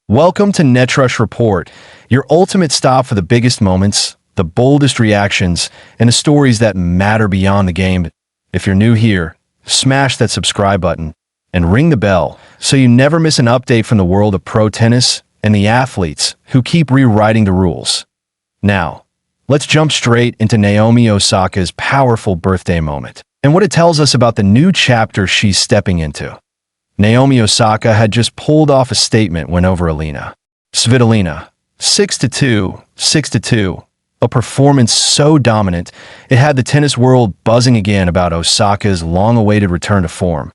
Welcome to NetRush Report, your ultimate stop for the biggest moments, the boldest reactions, and the stories that matter beyond the game. If you're new here, smash that subscribe button and ring the bell so you never miss an update from the world of pro tennis and the athletes who keep rewriting the rules. Now, let's jump straight into Naomi Osaka's powerful birthday moment and what it tells us about the new chapter she's stepping into. Naomi Osaka had just pulled off a statement win over Elina Svitolina, 6-2, 6-2, a performance so dominant it had the tennis world buzzing again about Osaka's long-awaited return to form.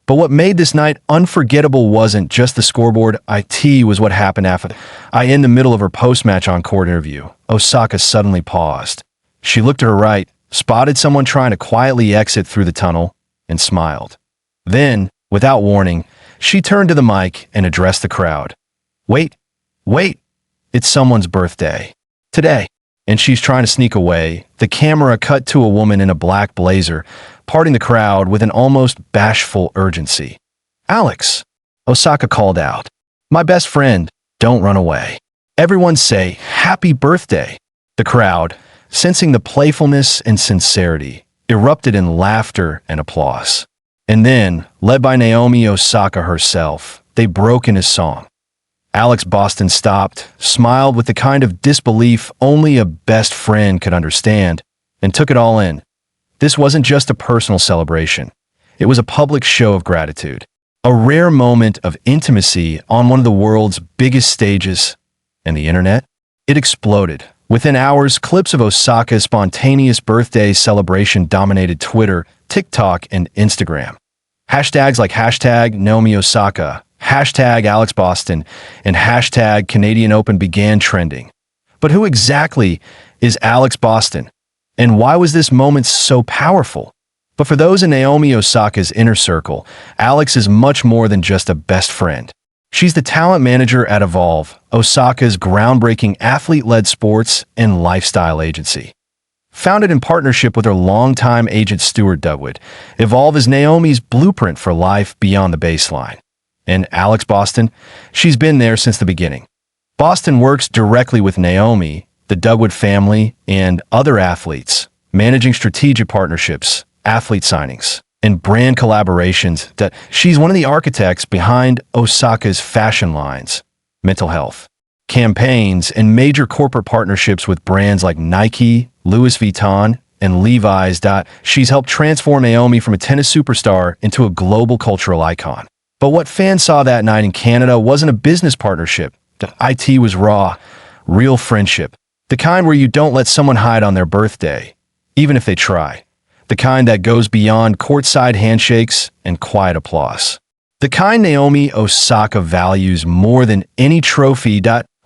But what made this night unforgettable wasn't just the scoreboard, it was what happened after. In the middle of her post-match Oncourt interview, Osaka suddenly paused. She looked to her right, spotted someone trying to quietly exit through the tunnel, and smiled. Then, without warning, she turned to the mic and addressed the crowd. Wait, it's someone's birthday. Today. And she's trying to sneak away. The camera cut to a woman in a black blazer, parting the crowd with an almost bashful urgency. Alex, Osaka called out. My best friend, don't run away. Everyone say, happy birthday. The crowd, sensing the playfulness and sincerity, erupted in laughter and applause. And then, led by Naomi Osaka herself, they broke into song. Alex Boston stopped, smiled with the kind of disbelief only a best friend could understand, and took it all in. This wasn't just a personal celebration. It was a public show of gratitude, a rare moment of intimacy on one of the world's biggest stages. And the internet? It exploded. Within hours, clips of Osaka's spontaneous birthday celebration dominated Twitter, TikTok, and Instagram. Hashtags like hashtag Naomi Osaka, hashtag Alex Boston, and hashtag Canadian Open began trending. But who exactly is Alex Boston? And why was this moment so powerful? But for those in Naomi Osaka's inner circle, Alex is much more than just a best friend. She's the talent manager at Evolve, Osaka's groundbreaking athlete-led sports and lifestyle agency. Founded in partnership with her longtime agent Stuart Dugwood, Evolve is Naomi's blueprint for life beyond the baseline. And Alex Boston, she's been there since the beginning. Boston works directly with Naomi, the Dugwood family, and other athletes, managing strategic partnerships, athlete signings, and brand collaborations. That she's one of the architects behind Osaka's fashion lines, mental health, campaigns, and major corporate partnerships with brands like Nike, Louis Vuitton, and Levi's. She's helped transform Naomi from a tennis superstar into a global cultural icon. But what fans saw that night in Canada wasn't a business partnership. It was raw, real friendship. The kind where you don't let someone hide on their birthday, even if they try. The kind that goes beyond courtside handshakes and quiet applause. The kind Naomi Osaka values more than any trophy.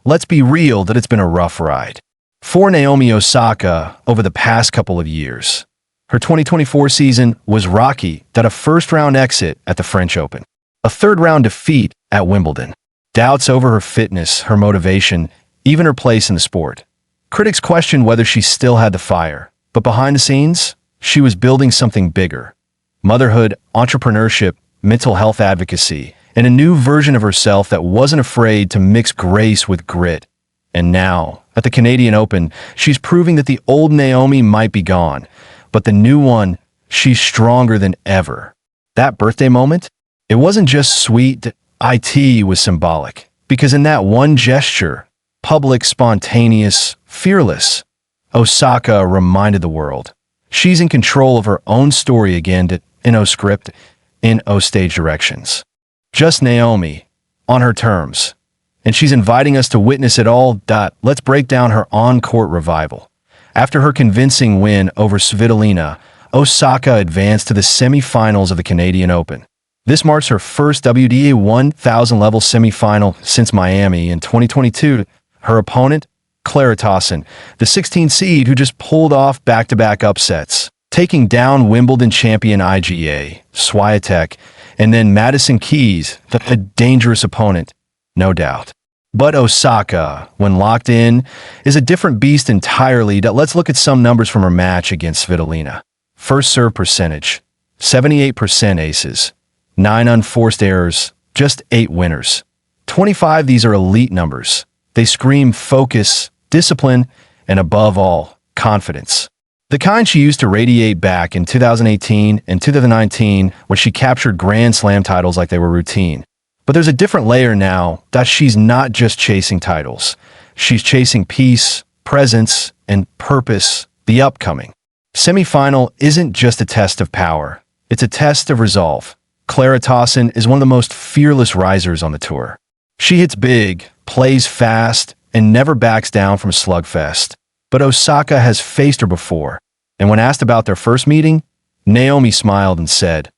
Let's be real that it's been a rough ride for Naomi Osaka over the past couple of years. Her 2024 season was rocky. A first-round exit at the French Open, a third-round defeat at Wimbledon, doubts over her fitness, her motivation, even her place in the sport. Critics questioned whether she still had the fire, but behind the scenes, she was building something bigger. Motherhood, entrepreneurship, mental health advocacy, and a new version of herself that wasn't afraid to mix grace with grit. And now, at the Canadian Open, she's proving that the old Naomi might be gone, but the new one, she's stronger than ever. That birthday moment? It wasn't just sweet, it was symbolic. Because in that one gesture, public, spontaneous, fearless, Osaka reminded the world. She's in control of her own story again, in O script, in O stage directions. Just Naomi, on her terms. And she's inviting us to witness it all. Let's break down her on-court revival. After her convincing win over Svitolina, Osaka advanced to the semifinals of the Canadian Open. This marks her first WTA 1000-level semifinal since Miami in 2022. Her opponent, Clara Tauson, the 16th seed who just pulled off back-to-back upsets, taking down Wimbledon champion Iga Swiatek, and then Madison Keys, a dangerous opponent, no doubt. But Osaka, when locked in, is a different beast entirely. Let's look at some numbers from her match against Svitolina. First serve percentage, 78% aces, 9 unforced errors, just 8 winners. 25, these are elite numbers. They scream focus, discipline, and above all, confidence. The kind she used to radiate back in 2018 and 2019 when she captured Grand Slam titles like they were routine. But there's a different layer now that she's not just chasing titles. She's chasing peace, presence, and purpose, the upcoming. Semifinal isn't just a test of power. It's a test of resolve. Clara Tauson is one of the most fearless risers on the tour. She hits big, plays fast, and never backs down from a slugfest. But Osaka has faced her before, and when asked about their first meeting, Naomi smiled and said,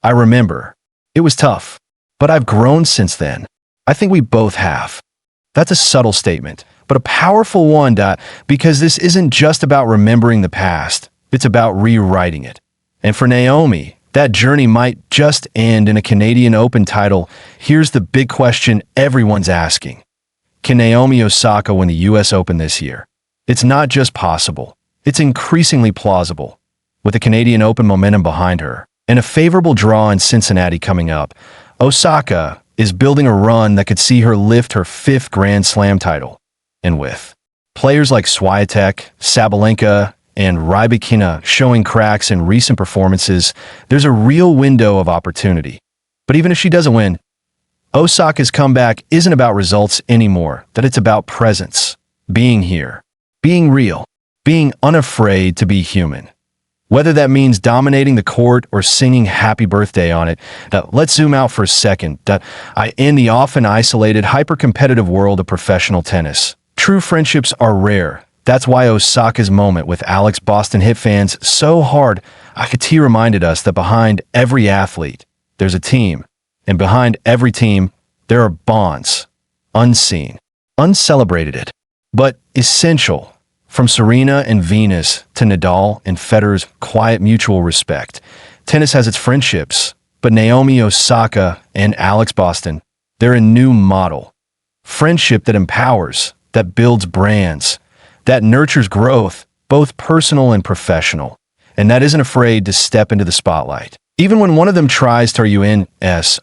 "I remember. It was tough, but I've grown since then. I think we both have." That's a subtle statement, but a powerful one, because this isn't just about remembering the past. It's about rewriting it. And for Naomi, that journey might just end in a Canadian Open title. Here's the big question everyone's asking. Can Naomi Osaka win the US Open this year? It's not just possible. It's increasingly plausible. With the Canadian Open momentum behind her and a favorable draw in Cincinnati coming up, Osaka is building a run that could see her lift her 5th Grand Slam title. And with players like Swiatek, Sabalenka, and Rybakina showing cracks in recent performances, there's a real window of opportunity. But even if she doesn't win, Osaka's comeback isn't about results anymore, that it's about presence, being here, being real, being unafraid to be human. Whether that means dominating the court or singing happy birthday on it, let's zoom out for a second. In the often isolated, hyper-competitive world of professional tennis, true friendships are rare. That's why Osaka's moment with Alex Boston hit fans so hard. Akati reminded us that behind every athlete, there's a team. And behind every team, there are bonds. Unseen, uncelebrated, but essential. From Serena and Venus to Nadal and Federer's quiet mutual respect. Tennis has its friendships, but Naomi Osaka and Alex Boston, they're a new model. Friendship that empowers, that builds brands, that nurtures growth, both personal and professional, and that isn't afraid to step into the spotlight. Even when one of them tries to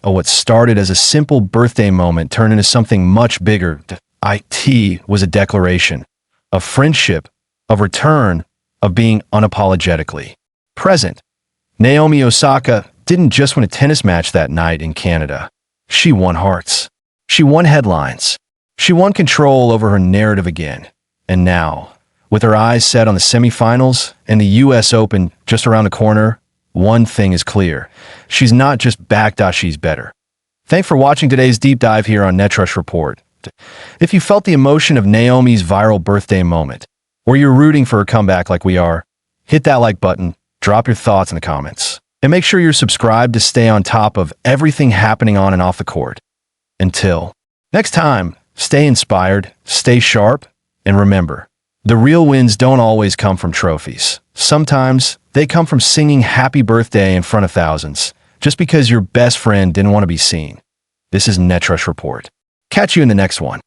what started as a simple birthday moment turned into something much bigger. It was a declaration of friendship, of return, of being unapologetically present. Naomi Osaka didn't just win a tennis match that night in Canada. She won hearts. She won headlines. She won control over her narrative again. And now, with her eyes set on the semifinals and the US Open just around the corner, one thing is clear. She's not just back, she's better. Thanks for watching today's deep dive here on NetRush Report. If you felt the emotion of Naomi's viral birthday moment, or you're rooting for her comeback like we are, hit that like button, drop your thoughts in the comments, and make sure you're subscribed to stay on top of everything happening on and off the court. Until next time, stay inspired, stay sharp, and remember, the real wins don't always come from trophies. Sometimes they come from singing happy birthday in front of thousands, just because your best friend didn't want to be seen. This is NetRush Report. Catch you in the next one.